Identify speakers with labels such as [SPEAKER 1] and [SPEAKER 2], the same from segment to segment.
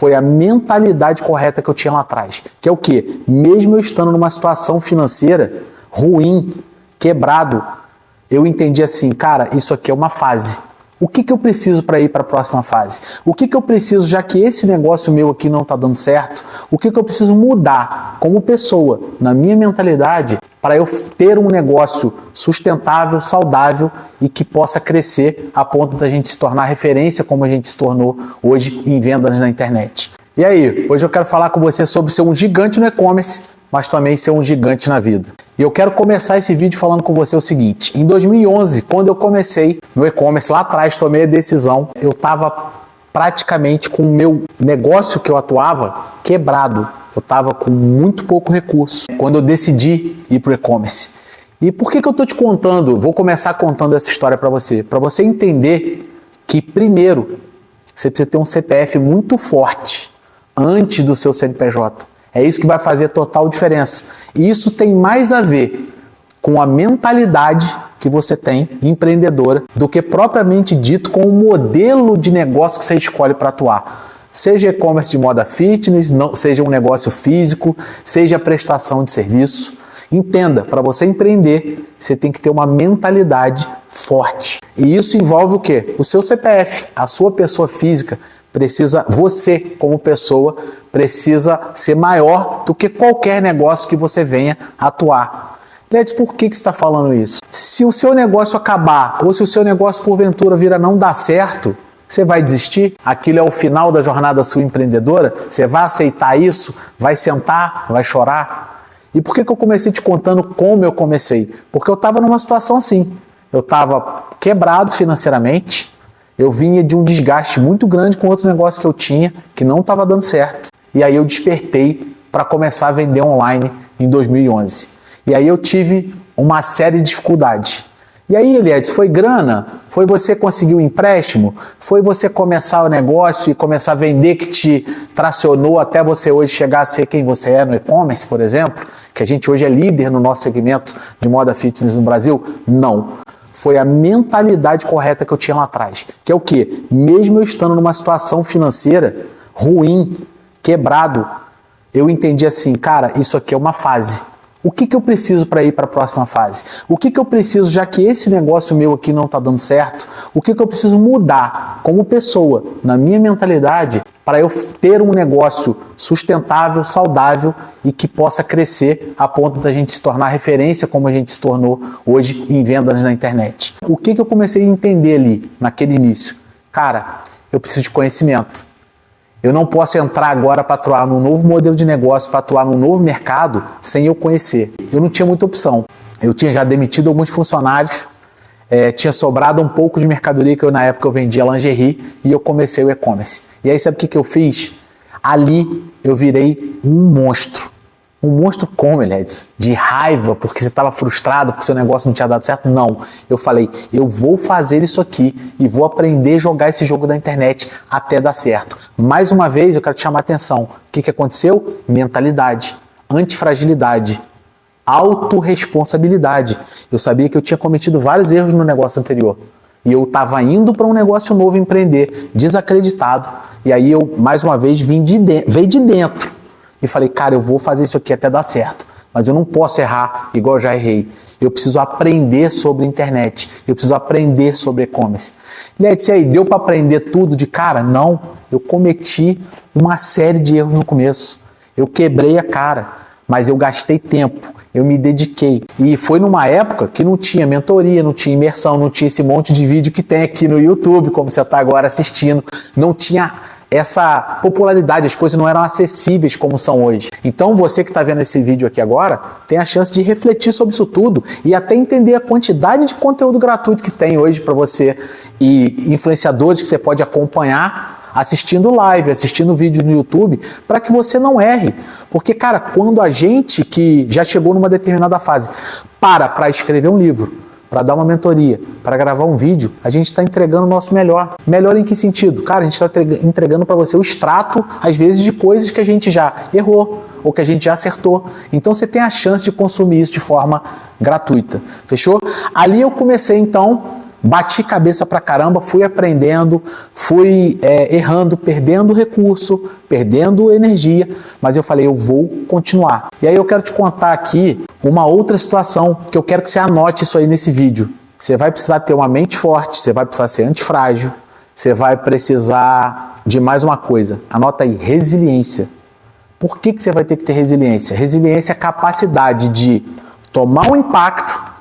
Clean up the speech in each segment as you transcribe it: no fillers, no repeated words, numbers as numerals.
[SPEAKER 1] foi a mentalidade correta que eu tinha lá atrás. Que é o quê? Mesmo eu estando numa situação financeira ruim, quebrado, eu entendi assim, cara, isso aqui é uma fase. O que eu preciso para ir para a próxima fase? O que eu preciso, já que esse negócio meu aqui não está dando certo, o que eu preciso mudar como pessoa, na minha mentalidade, para eu ter um negócio sustentável, saudável e que possa crescer a ponto da gente se tornar referência como a gente se tornou hoje em vendas na internet. E aí, hoje eu quero falar com você sobre ser um gigante no e-commerce, mas também ser um gigante na vida. E eu quero começar esse vídeo falando com você o seguinte: em 2011, quando eu comecei no e-commerce, lá atrás tomei a decisão, eu estava praticamente com o meu negócio que eu atuava quebrado. Eu estava com muito pouco recurso quando eu decidi ir para o e-commerce. E por que eu estou te contando? Vou começar contando essa história para você entender que, primeiro, você precisa ter um CPF muito forte antes do seu CNPJ. É isso que vai fazer total diferença. E isso tem mais a ver com a mentalidade que você tem, empreendedora, do que propriamente dito com o modelo de negócio que você escolhe para atuar. Seja e-commerce de moda fitness, seja um negócio físico, seja prestação de serviço. Entenda, para você empreender, você tem que ter uma mentalidade forte. E isso envolve o quê? O seu CPF, a sua pessoa física. Você como pessoa precisa ser maior do que qualquer negócio que você venha atuar. Ledes, por que você está falando isso? Se o seu negócio acabar, ou se o seu negócio porventura vir a não dar certo, você vai desistir? Aquilo é o final da jornada sua empreendedora? Você vai aceitar isso? Vai sentar? Vai chorar? E por que eu comecei te contando como eu comecei? Porque eu estava numa situação assim. Eu estava quebrado financeiramente. Eu vinha de um desgaste muito grande com outro negócio que eu tinha, que não estava dando certo. E aí eu despertei para começar a vender online em 2011. E aí eu tive uma série de dificuldades. E aí, Eliades, foi grana? Foi você conseguir um empréstimo? Foi você começar o negócio e começar a vender que te tracionou até você hoje chegar a ser quem você é no e-commerce, por exemplo? Que a gente hoje é líder no nosso segmento de moda fitness no Brasil? Não. Foi a mentalidade correta que eu tinha lá atrás. Que é o quê? Mesmo eu estando numa situação financeira ruim, quebrado, eu entendi assim, cara, isso aqui é uma fase. O que eu preciso para ir para a próxima fase? O que eu preciso, já que esse negócio meu aqui não está dando certo, o que eu preciso mudar como pessoa, na minha mentalidade, para eu ter um negócio sustentável, saudável e que possa crescer a ponto da gente se tornar referência como a gente se tornou hoje em vendas na internet. O que eu comecei a entender ali, naquele início? Cara, eu preciso de conhecimento. Eu não posso entrar agora para atuar num novo modelo de negócio, para atuar num novo mercado, sem eu conhecer. Eu não tinha muita opção. Eu tinha já demitido alguns funcionários, tinha sobrado um pouco de mercadoria que na época eu vendia lingerie e eu comecei o e-commerce. E aí sabe o que eu fiz? Ali eu virei um monstro. Um monstro como, Eliades? De raiva, porque você estava frustrado, porque seu negócio não tinha dado certo? Não. Eu falei, eu vou fazer isso aqui e vou aprender a jogar esse jogo da internet até dar certo. Mais uma vez, eu quero te chamar a atenção. O que aconteceu? Mentalidade, antifragilidade, autorresponsabilidade. Eu sabia que eu tinha cometido vários erros no negócio anterior. E eu estava indo para um negócio novo empreender, desacreditado. E aí eu, mais uma vez, veio de dentro. E falei, cara, eu vou fazer isso aqui até dar certo. Mas eu não posso errar igual eu já errei. Eu preciso aprender sobre internet. Eu preciso aprender sobre e-commerce. Letícia, e aí, deu para aprender tudo de cara? Não. Eu cometi uma série de erros no começo. Eu quebrei a cara. Mas eu gastei tempo. Eu me dediquei. E foi numa época que não tinha mentoria, não tinha imersão, não tinha esse monte de vídeo que tem aqui no YouTube, como você está agora assistindo. Não tinha essa popularidade, as coisas não eram acessíveis como são hoje. Então você que está vendo esse vídeo aqui agora, tem a chance de refletir sobre isso tudo e até entender a quantidade de conteúdo gratuito que tem hoje para você e influenciadores que você pode acompanhar assistindo live, assistindo vídeos no YouTube, para que você não erre. Porque, cara, quando a gente que já chegou numa determinada fase para escrever um livro, para dar uma mentoria, para gravar um vídeo, a gente está entregando o nosso melhor. Melhor em que sentido? Cara, a gente está entregando para você o extrato, às vezes, de coisas que a gente já errou ou que a gente já acertou. Então você tem a chance de consumir isso de forma gratuita. Fechou? Ali eu comecei, então, bati cabeça pra caramba, fui aprendendo, fui errando, perdendo recurso, perdendo energia, mas eu falei, eu vou continuar. E aí eu quero te contar aqui uma outra situação que eu quero que você anote isso aí nesse vídeo. Você vai precisar ter uma mente forte, você vai precisar ser antifrágil, você vai precisar de mais uma coisa. Anota aí, resiliência. Por que você vai ter que ter resiliência? Resiliência é a capacidade de tomar um impacto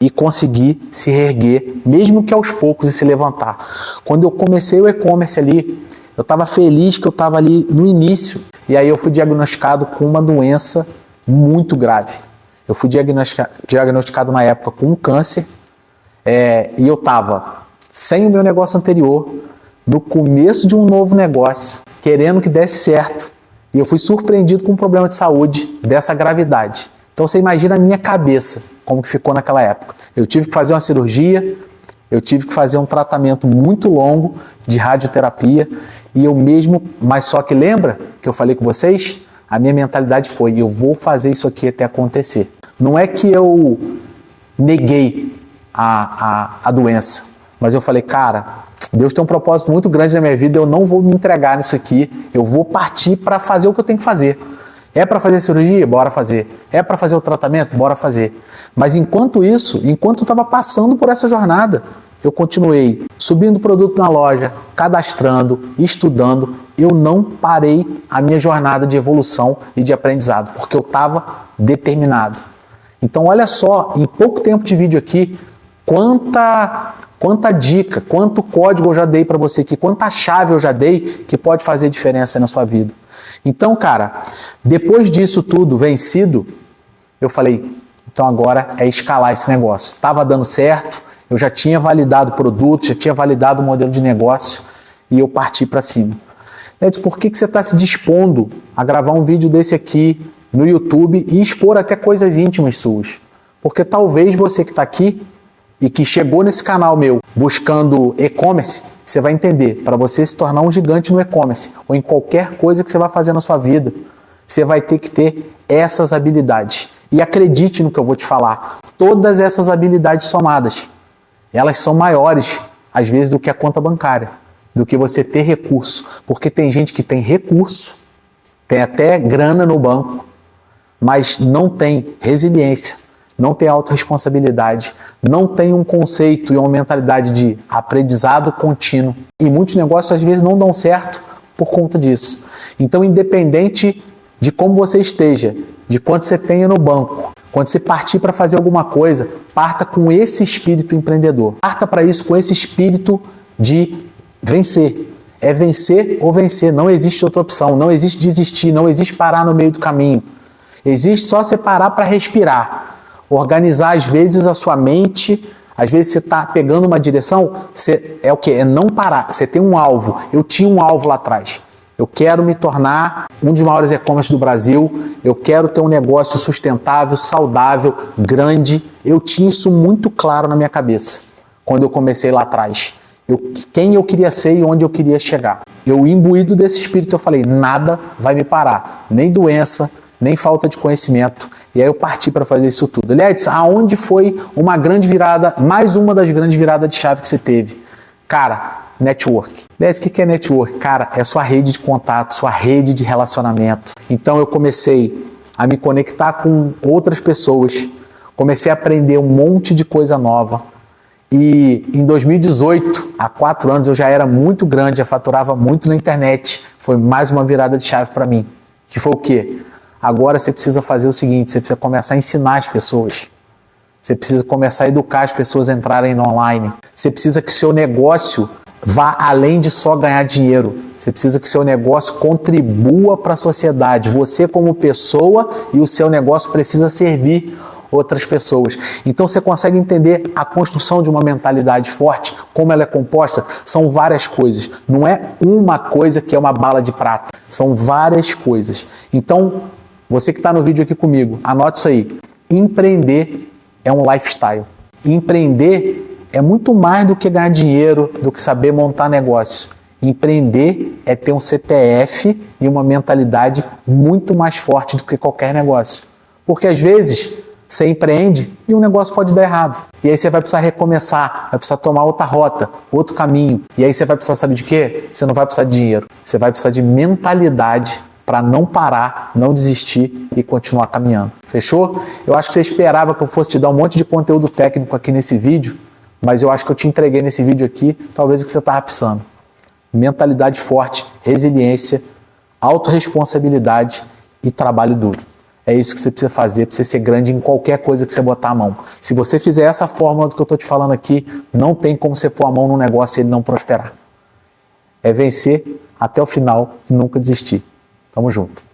[SPEAKER 1] e conseguir se reerguer, mesmo que aos poucos, e se levantar. Quando eu comecei o e-commerce ali, eu estava feliz que eu estava ali no início, e aí eu fui diagnosticado com uma doença muito grave. Eu fui diagnosticado na época com um câncer, e eu estava sem o meu negócio anterior, no começo de um novo negócio, querendo que desse certo, e eu fui surpreendido com um problema de saúde dessa gravidade. Então você imagina a minha cabeça, como que ficou naquela época. Eu tive que fazer uma cirurgia, eu tive que fazer um tratamento muito longo de radioterapia, e eu mesmo, mas só que lembra que eu falei com vocês? A minha mentalidade foi, eu vou fazer isso aqui até acontecer. Não é que eu neguei a doença, mas eu falei, cara, Deus tem um propósito muito grande na minha vida, eu não vou me entregar nisso aqui, eu vou partir para fazer o que eu tenho que fazer. É para fazer cirurgia? Bora fazer. É para fazer o tratamento? Bora fazer. Mas enquanto isso, enquanto eu estava passando por essa jornada, eu continuei subindo produto na loja, cadastrando, estudando. Eu não parei a minha jornada de evolução e de aprendizado, porque eu estava determinado. Então olha só, em pouco tempo de vídeo aqui, quanta dica, quanto código eu já dei para você aqui, quanta chave eu já dei que pode fazer diferença na sua vida. Então, cara, depois disso tudo vencido, eu falei, então agora é escalar esse negócio. Estava dando certo, eu já tinha validado o produto, já tinha validado o modelo de negócio e eu parti para cima. Edson, por que você está se dispondo a gravar um vídeo desse aqui no YouTube e expor até coisas íntimas suas? Porque talvez você que está aqui e que chegou nesse canal meu buscando e-commerce, você vai entender, para você se tornar um gigante no e-commerce ou em qualquer coisa que você vai fazer na sua vida, você vai ter que ter essas habilidades. E acredite no que eu vou te falar, todas essas habilidades somadas, elas são maiores, às vezes, do que a conta bancária, do que você ter recurso. Porque tem gente que tem recurso, tem até grana no banco, mas não tem resiliência, não tem autorresponsabilidade, não tem um conceito e uma mentalidade de aprendizado contínuo. E muitos negócios às vezes não dão certo por conta disso. Então, independente de como você esteja, de quanto você tenha no banco, quando você partir para fazer alguma coisa, parta com esse espírito empreendedor. Parta para isso com esse espírito de vencer. É vencer ou vencer, não existe outra opção, não existe desistir, não existe parar no meio do caminho. Existe só você parar para respirar. Organizar, às vezes, a sua mente, às vezes você está pegando uma direção, é o quê? É não parar. Você tem um alvo. Eu tinha um alvo lá atrás. Eu quero me tornar um dos maiores e-commerce do Brasil, eu quero ter um negócio sustentável, saudável, grande. Eu tinha isso muito claro na minha cabeça, quando eu comecei lá atrás. Quem eu queria ser e onde eu queria chegar. Eu, imbuído desse espírito, eu falei, nada vai me parar. Nem doença, nem falta de conhecimento. E aí eu parti para fazer isso tudo. Aliás, aonde foi uma grande virada, mais uma das grandes viradas de chave que você teve? Cara, network. Aliás, o que é network? Cara, é sua rede de contato, sua rede de relacionamento. Então eu comecei a me conectar com outras pessoas, comecei a aprender um monte de coisa nova. E em 2018, há 4 anos, eu já era muito grande, já faturava muito na internet. Foi mais uma virada de chave para mim. Que foi o quê? Agora você precisa fazer o seguinte, você precisa começar a ensinar as pessoas. Você precisa começar a educar as pessoas a entrarem no online. Você precisa que seu negócio vá além de só ganhar dinheiro. Você precisa que seu negócio contribua para a sociedade. Você como pessoa e o seu negócio precisa servir outras pessoas. Então você consegue entender a construção de uma mentalidade forte, como ela é composta. São várias coisas. Não é uma coisa que é uma bala de prata. São várias coisas. Então, você que está no vídeo aqui comigo, anote isso aí. Empreender é um lifestyle. Empreender é muito mais do que ganhar dinheiro, do que saber montar negócio. Empreender é ter um CPF e uma mentalidade muito mais forte do que qualquer negócio. Porque às vezes Você empreende e o negócio pode dar errado. E aí você vai precisar recomeçar, vai precisar tomar outra rota, outro caminho. E aí você vai precisar, saber de quê? Você não vai precisar de dinheiro. Você vai precisar de mentalidade para não parar, não desistir e continuar caminhando. Fechou? Eu acho que você esperava que eu fosse te dar um monte de conteúdo técnico aqui nesse vídeo, mas eu acho que eu te entreguei nesse vídeo aqui, talvez o que você estava precisando. Mentalidade forte, resiliência, autorresponsabilidade e trabalho duro. É isso que você precisa fazer para você ser grande em qualquer coisa que você botar a mão. Se você fizer essa fórmula do que eu estou te falando aqui, não tem como você pôr a mão no negócio e ele não prosperar. É vencer até o final e nunca desistir. Tamo junto.